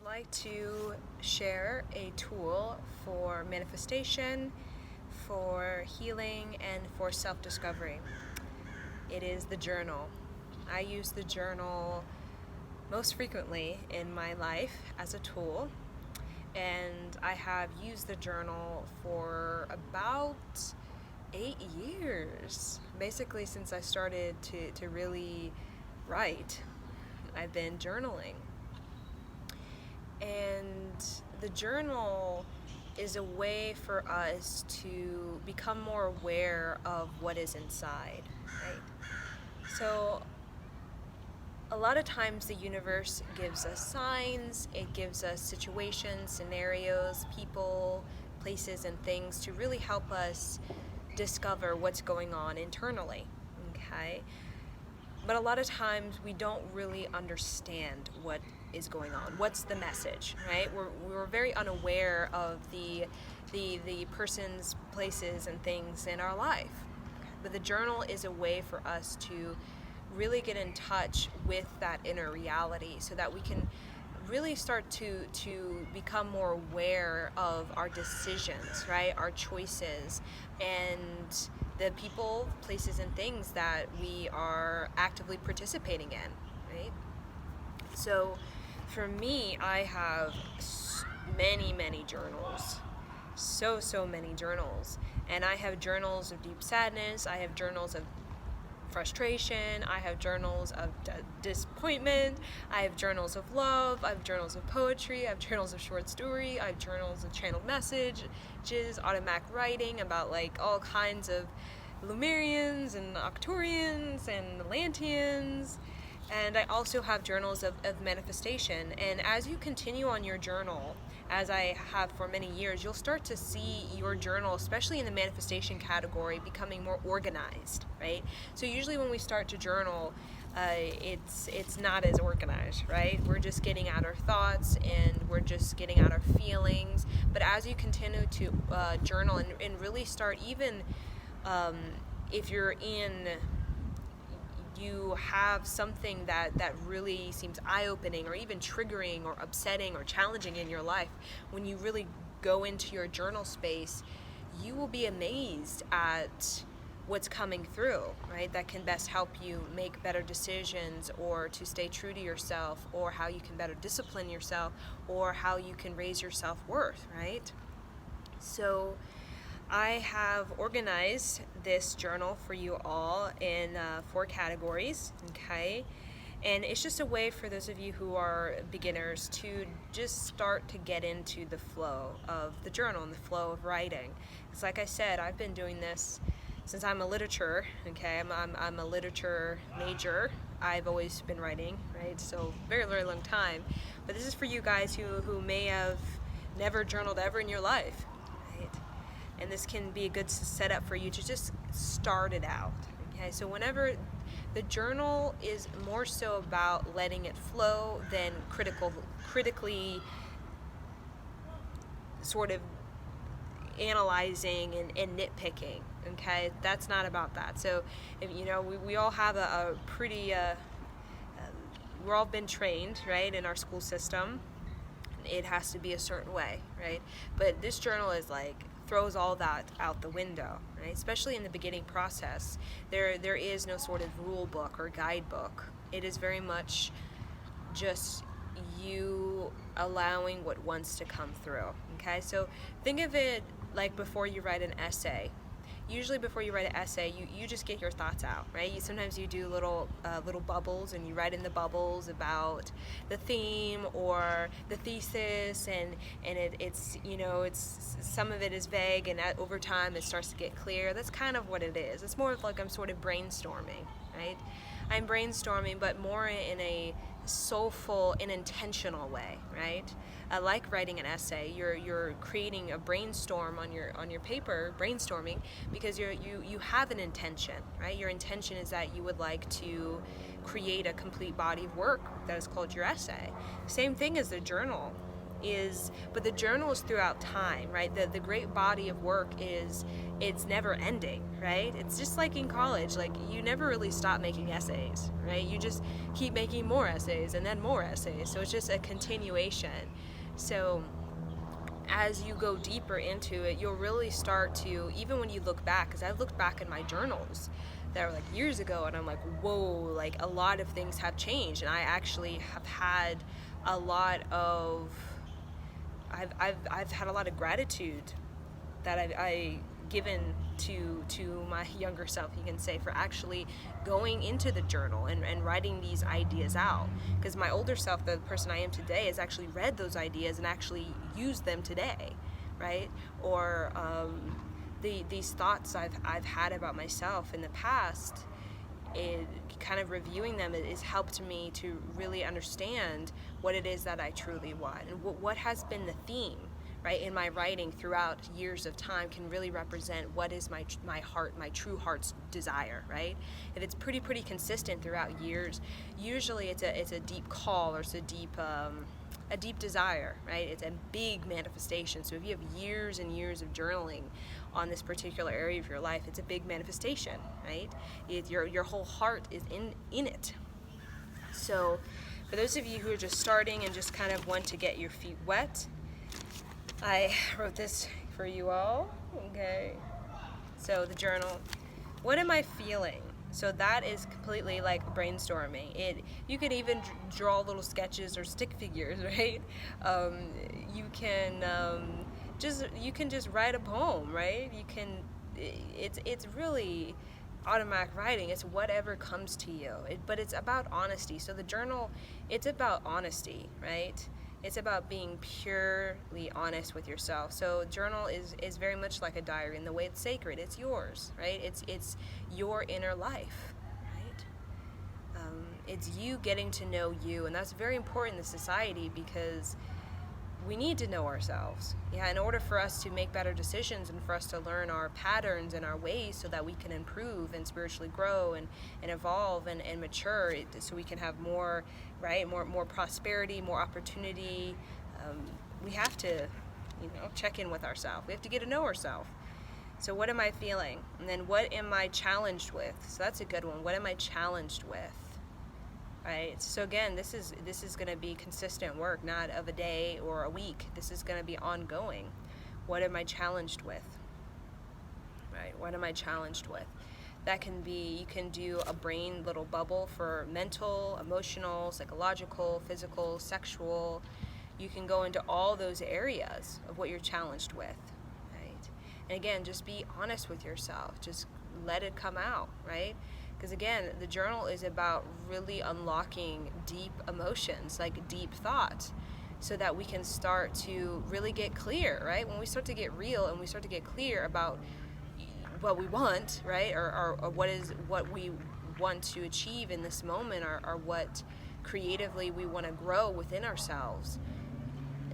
like to share a tool for manifestation, for healing, and for self-discovery. It is the journal. I use the journal most frequently in my life as a tool, and I have used the journal for about 8 years, basically since I started to really write. I've been journaling. And the journal is a way for us to become more aware of what is inside, right? So a lot of times the universe gives us signs, it gives us situations, scenarios, people, places, and things to really help us discover what's going on internally, okay? But a lot of times we don't really understand what is going on. What's the message, right? We're very unaware of the person's, places, and things in our life. But the journal is a way for us to really get in touch with that inner reality so that we can really start to become more aware of our decisions, right? Our choices and the people, places, and things that we are actively participating in, right? So for me, I have many journals. So many journals. And I have journals of deep sadness, I have journals of frustration, I have journals of disappointment, I have journals of love, I have journals of poetry, I have journals of short story, I have journals of channeled messages, automatic writing about like all kinds of Lumerians and Octorians and Atlanteans. And I also have journals of manifestation. And as you continue on your journal, as I have for many years, you'll start to see your journal, especially in the manifestation category, becoming more organized, right? So usually when we start to journal, it's not as organized, right? We're just getting out our thoughts and we're just getting out our feelings. But as you continue to journal and really start, even if you have something that really seems eye-opening or even triggering or upsetting or challenging in your life, when you really go into your journal space, you will be amazed at what's coming through, right? That can best help you make better decisions, or to stay true to yourself, or how you can better discipline yourself, or how you can raise your self-worth, right? So I have organized this journal for you all in 4 categories, okay? And it's just a way for those of you who are beginners to just start to get into the flow of the journal and the flow of writing. Because like I said, I've been doing this since I'm a literature, okay? I'm a literature major. I've always been writing, right? So very long time. But this is for you guys who may have never journaled ever in your life, right? And this can be a good setup for you to just start it out, okay? So whenever the journal is more so about letting it flow than critically sort of analyzing and nitpicking, okay? That's not about that. So, if, we all have a pretty, we're all been trained, right, in our school system. It has to be a certain way, right? But this journal is like, throws all that out the window, right? Especially in the beginning process. There is no sort of rule book or guidebook. It is very much just you allowing what wants to come through, okay? So think of it like before you write an essay. Usually before you write an essay, you just get your thoughts out, right? Sometimes you do little bubbles, and you write in the bubbles about the theme or the thesis, and it's some of it is vague, and over time it starts to get clear. That's kind of what it is. It's more of like I'm sort of brainstorming, right? I'm brainstorming, but more in a soulful and intentional way, right? Like writing an essay, you're creating a brainstorm on your paper, brainstorming, because you have an intention, right? Your intention is that you would like to create a complete body of work that is called your essay. Same thing as the journal. but the journal is throughout time, right? The great body of work is, it's never ending, right? It's just like in college, like you never really stop making essays, right? You just keep making more essays and then more essays. So it's just a continuation. So as you go deeper into it, you'll really start to, even when you look back, because I've looked back in my journals that were like years ago, and I'm like, whoa, like a lot of things have changed, and I actually have had a lot of, I've had a lot of gratitude that I given to my younger self, you can say, for actually going into the journal and writing these ideas out. Because my older self, the person I am today, has actually read those ideas and actually used them today, right? Or these thoughts I've had about myself in the past, it kind of reviewing them has helped me to really understand what it is that I truly want, and what has been the theme, right, in my writing throughout years of time can really represent what is my heart, my true heart's desire, right? If it's pretty consistent throughout years, usually it's a deep call, or it's a deep desire, right? It's a big manifestation. So if you have years and years of journaling on this particular area of your life, it's a big manifestation, right? Your whole heart is in it. So for those of you who are just starting and just kind of want to get your feet wet, I wrote this for you all, okay? So the journal, what am I feeling? So that is completely like brainstorming. You can even draw little sketches or stick figures, right? You can just write a poem, right? It's really automatic writing. It's whatever comes to you. But it's about honesty. So the journal, it's about honesty, right? It's about being purely honest with yourself. So journal is very much like a diary in the way it's sacred. It's yours, right? It's your inner life, right? It's you getting to know you, and that's very important in society, because we need to know ourselves. Yeah, in order for us to make better decisions and for us to learn our patterns and our ways so that we can improve and spiritually grow and evolve and mature, so we can have more, right, more prosperity, more opportunity. We have to, check in with ourselves. We have to get to know ourselves. So what am I feeling? And then what am I challenged with? So that's a good one. What am I challenged with? Right. So again, this is going to be consistent work, not of a day or a week. This is going to be ongoing. What am I challenged with? Right. What am I challenged with? That can be, you can do a brain little bubble for mental, emotional, psychological, physical, sexual. You can go into all those areas of what you're challenged with. Right. And again, just be honest with yourself. Just let it come out. Right. Because again, the journal is about really unlocking deep emotions, like deep thoughts, so that we can start to really get clear, right? When we start to get real and we start to get clear about what we want, right? Or what we want to achieve in this moment, or what creatively we want to grow within ourselves,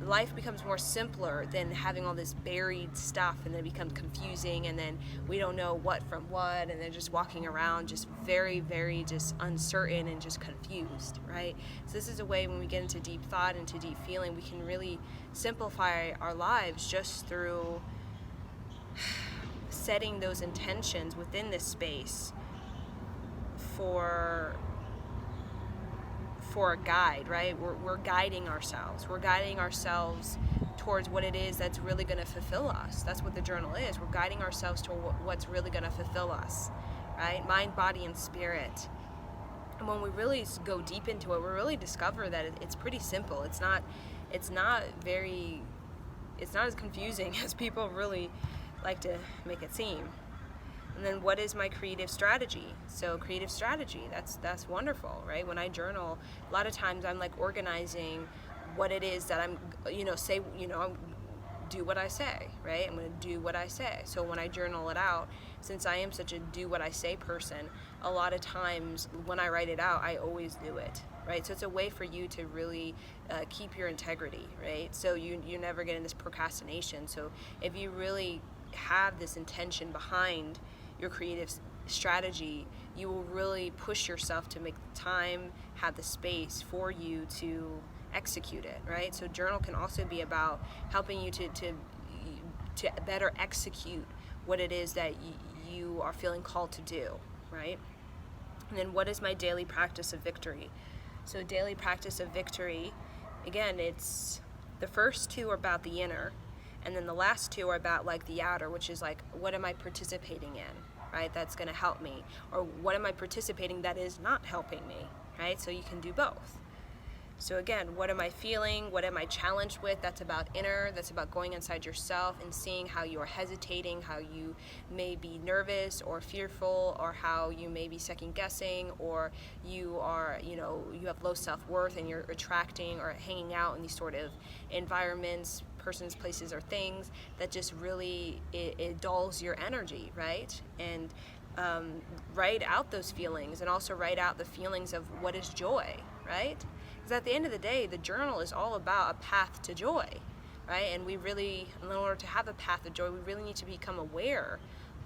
life becomes more simpler than having all this buried stuff, and then it becomes confusing, and then we don't know what from what, and then just walking around just very, very just uncertain and just confused, right? So this is a way, when we get into deep thought, into deep feeling, we can really simplify our lives just through setting those intentions within this space for a guide, right? We're guiding ourselves. We're guiding ourselves towards what it is that's really going to fulfill us. That's what the journal is. We're guiding ourselves to what's really going to fulfill us, right? Mind, body, and spirit. And when we really go deep into it, we really discover that it's pretty simple. It's not as confusing as people really like to make it seem. And then what is my creative strategy? So creative strategy, that's wonderful, right? When I journal, a lot of times I'm like organizing what it is that I'm, do what I say, right? I'm going to do what I say. So when I journal it out, since I am such a do what I say person, a lot of times when I write it out, I always do it, right? So it's a way for you to really keep your integrity, right? So you never get in this procrastination. So if you really have this intention behind your creative strategy, you will really push yourself to make the time, have the space for you to execute it, right? So journal can also be about helping you to better execute what it is that you are feeling called to do, right? And then what is my daily practice of victory? So daily practice of victory, again, it's the first two are about the inner, and then the last two are about like the outer, which is like, what am I participating in, right? That's going to help me. Or what am I participating that is not helping me, right? So you can do both. So again, what am I feeling? What am I challenged with? That's about inner. That's about going inside yourself and seeing how you are hesitating, how you may be nervous or fearful, or how you may be second guessing, or you are, you have low self-worth and you're attracting or hanging out in these sort of environments, persons, places, or things that just really, it dulls your energy, right? And write out those feelings, and also write out the feelings of what is joy, right? Because at the end of the day, the journal is all about a path to joy, right? And we really, in order to have a path to joy, we really need to become aware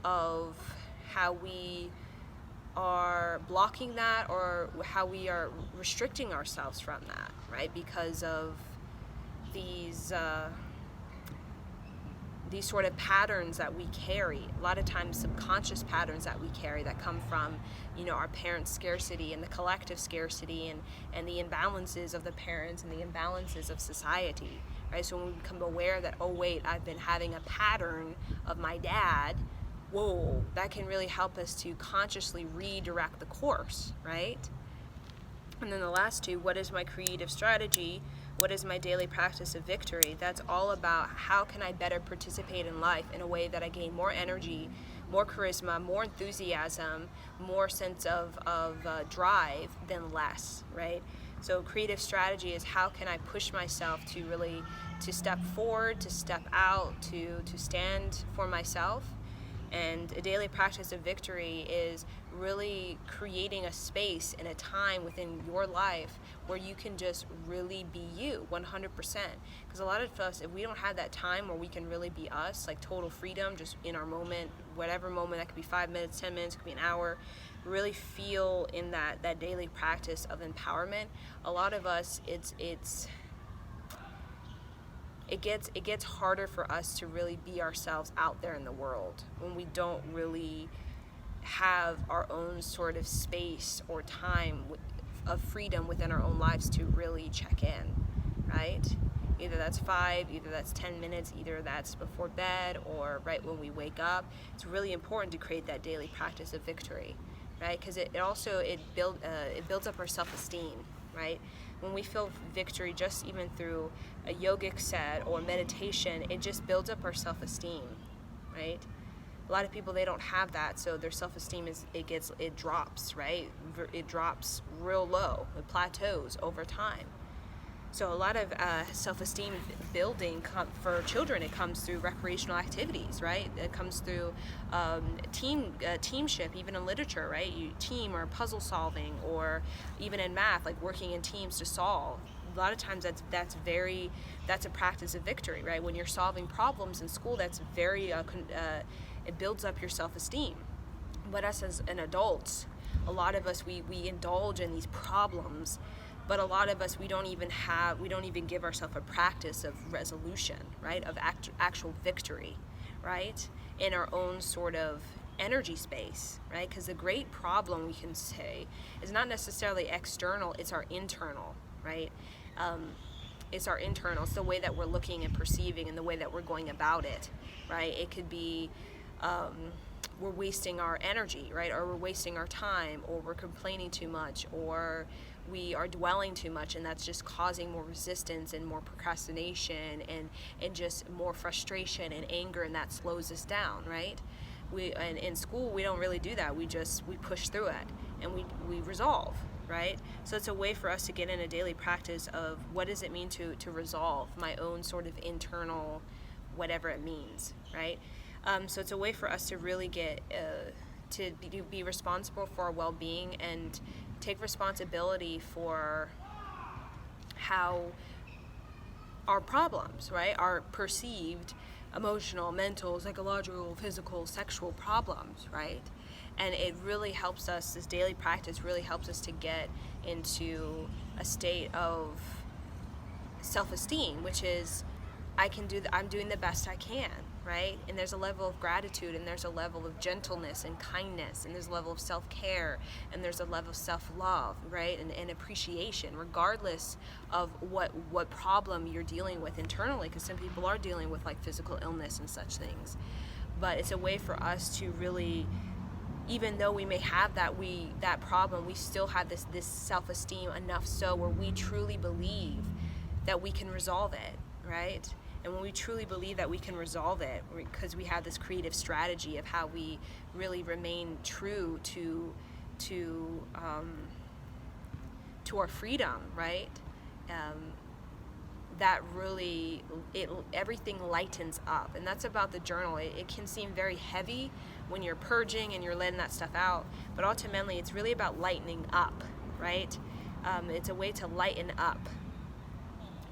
of how we are blocking that, or how we are restricting ourselves from that, right? Because of these sort of patterns that we carry, a lot of times subconscious patterns that we carry that come from, our parents' scarcity and the collective scarcity, and the imbalances of the parents and the imbalances of society, right? So when we become aware that, oh wait, I've been having a pattern of my dad, whoa, that can really help us to consciously redirect the course, right? And then the last two, what is my creative strategy? What is my daily practice of victory? That's all about how can I better participate in life in a way that I gain more energy, more charisma, more enthusiasm, more sense of drive than less, right? So creative strategy is how can I push myself to really, to step forward, to step out, to stand for myself. And a daily practice of victory is really creating a space and a time within your life where you can just really be you 100%. Because a lot of us, if we don't have that time where we can really be us, like total freedom, just in our moment, whatever moment, that could be 5 minutes, 10 minutes, it could be an hour, really feel in that daily practice of empowerment. A lot of us, it gets harder for us to really be ourselves out there in the world when we don't really have our own sort of space or time of freedom within our own lives to really check in, right? Either that's 5, either that's 10 minutes, either that's before bed or right when we wake up. It's really important to create that daily practice of victory, right? Because it builds up our self-esteem, right? When we feel victory, just even through a yogic set or meditation, it just builds up our self-esteem, right? A lot of people, they don't have that, so their self-esteem it drops, right? It drops real low. It plateaus over time. So a lot of self-esteem building for children, it comes through recreational activities, right? It comes through teamship, even in literature, right? Team or puzzle solving, or even in math, like working in teams to solve. A lot of times that's a practice of victory, right? When you're solving problems in school, that's very it builds up your self-esteem. But us as an adults, a lot of us, we indulge in these problems, but a lot of us, we don't even give ourselves a practice of resolution, right? Of actual victory, right? In our own sort of energy space, right? Because the great problem, we can say, is not necessarily external, it's our internal, right? It's our internal. It's the way that we're looking and perceiving and the way that we're going about it, right? It could be we're wasting our energy, right? Or we're wasting our time, or we're complaining too much, or we are dwelling too much, and that's just causing more resistance and more procrastination and just more frustration and anger, and that slows us down, right? And in school, we don't really do that. We push through it, and we resolve, right? So it's a way for us to get in a daily practice of what does it mean to resolve my own sort of internal, whatever it means, right? So it's a way for us to really get to be responsible for our well-being and take responsibility for how our problems, right, are perceived emotional, mental, psychological, physical, sexual problems, right? And it really helps us, this daily practice really helps us to get into a state of self-esteem, which is I'm doing the best I can, right? And there's a level of gratitude, and there's a level of gentleness and kindness, and there's a level of self-care, and there's a level of self-love, right? And appreciation, regardless of what problem you're dealing with internally, because some people are dealing with like physical illness and such things. But it's a way for us to really, even though we may have that problem, we still have this self-esteem enough so where we truly believe that we can resolve it, right? And when we truly believe that we can resolve it, because we have this creative strategy of how we really remain true to our freedom, right? That really, everything lightens up. And that's about the journal. It can seem very heavy when you're purging and you're letting that stuff out, but ultimately it's really about lightening up, right? It's a way to lighten up.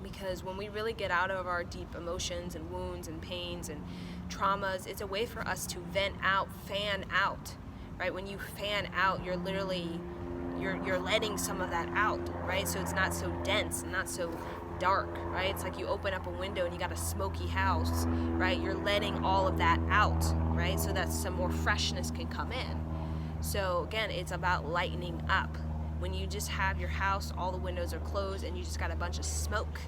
Because when we really get out of our deep emotions and wounds and pains and traumas, it's a way for us to vent out, fan out, right? When you fan out, you're literally, you're letting some of that out, right? So it's not so dense and not so dark, right? It's like you open up a window and you got a smoky house, right? You're letting all of that out, right? So that some more freshness can come in. So again, it's about lightening up. When you just have your house, all the windows are closed, and you just got a bunch of smoke,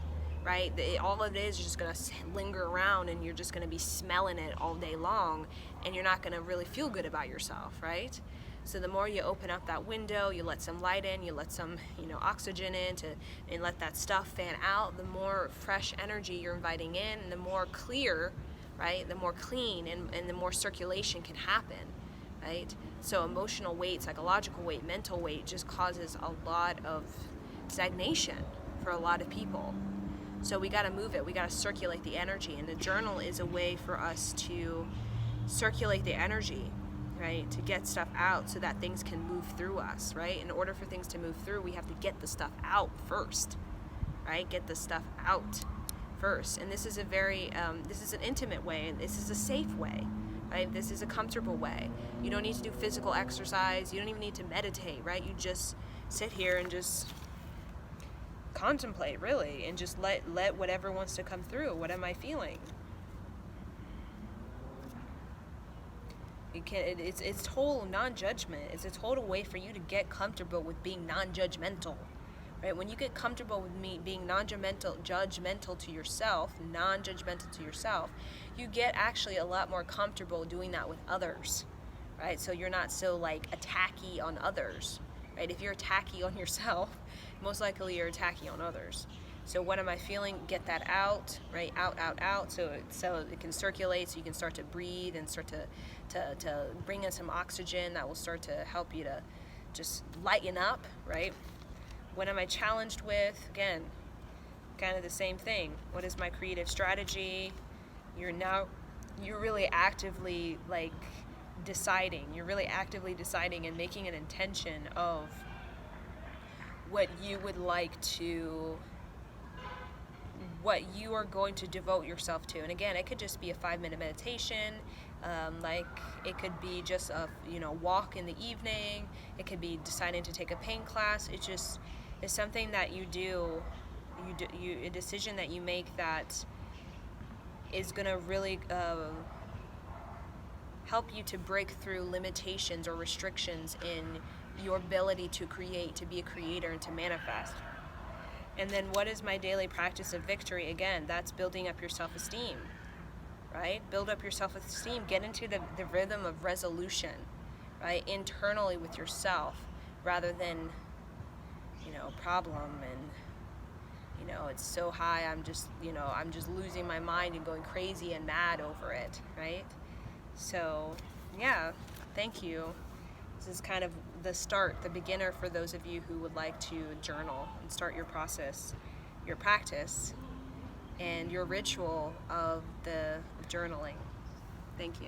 right? All of it is just going to linger around, and you're just going to be smelling it all day long, and you're not going to really feel good about yourself, right? So the more you open up that window, you let some light in, you let some, oxygen in and let that stuff fan out, the more fresh energy you're inviting in, and the more clear, right? The more clean and the more circulation can happen. Right? So emotional weight, psychological weight, mental weight just causes a lot of stagnation for a lot of people. So we got to move it. We got to circulate the energy. And the journal is a way for us to circulate the energy, right? To get stuff out so that things can move through us, right? In order for things to move through, we have to get the stuff out first, right? Get the stuff out first. And this is this is an intimate way, and this is a safe way. Right? This is a comfortable way. You don't need to do physical exercise. You don't even need to meditate, right? You just sit here and just contemplate, really, and just let whatever wants to come through. What am I feeling? It's total non-judgment. It's a total way for you to get comfortable with being non-judgmental. Right? When you get comfortable with me being non-judgmental to yourself, you get actually a lot more comfortable doing that with others, right? So you're not so attacky on others, right? If you're tacky on yourself, most likely you're tacky on others. So what am I feeling? Get that out, right? Out, so it can circulate, so you can start to breathe and start to bring in some oxygen that will start to help you to just lighten up, right? What am I challenged with? Again, kind of the same thing. What is my creative strategy? You're really actively deciding. You're really actively deciding and making an intention of what you would like to, what you are going to devote yourself to. And again, it could just be a 5-minute meditation. It could be just a walk in the evening. It could be deciding to take a paint class. It's something that you do, a decision that you make that is going to really help you to break through limitations or restrictions in your ability to create, to be a creator, and to manifest. And then what is my daily practice of victory? Again, that's building up your self-esteem, right? Build up your self-esteem. Get into the rhythm of resolution, right? Internally with yourself, rather than problem and it's so high, I'm just losing my mind and going crazy and mad over it, right? So yeah, thank you. This is kind of the beginner for those of you who would like to journal and start your process, your practice, and your ritual of the journaling. Thank you.